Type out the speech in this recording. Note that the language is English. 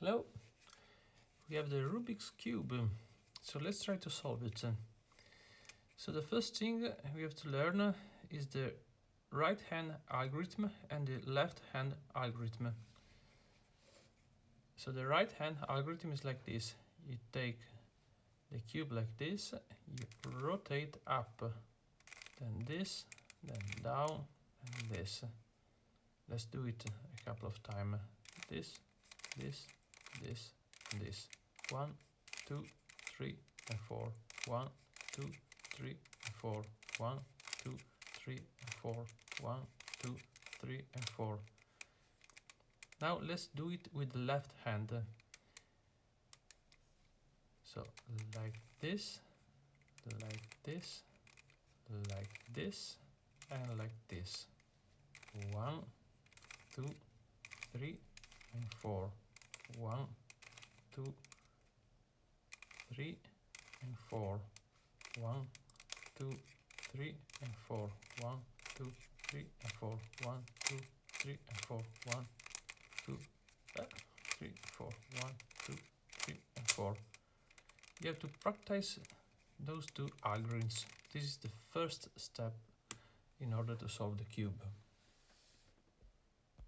Hello, we have the Rubik's Cube, so let's try to solve it. So the first thing we have to learn is the right hand algorithm and the left hand algorithm. So the right hand algorithm is like this. You take the cube like this, you rotate up, then this, then down, and this. Let's do it a couple of times. This, this, this, this. 1, 2, 3, and 4. 1, 2, 3, and 4. 1, 2, 3, and 4. 1, 2, 3, and 4. Now let's do it with the left hand. So like this, like this, like this, and like this. 1, 2, 3, and 4. 1, 2, 3, and 4. 1, 2, 3, and 4. 1, 2, 3, and 4. 1, 2, 3, and 4. 1, 2, 3, 4. 1, 2, 3, and 4. You have to practice those two algorithms. This is the first step in order to solve the cube.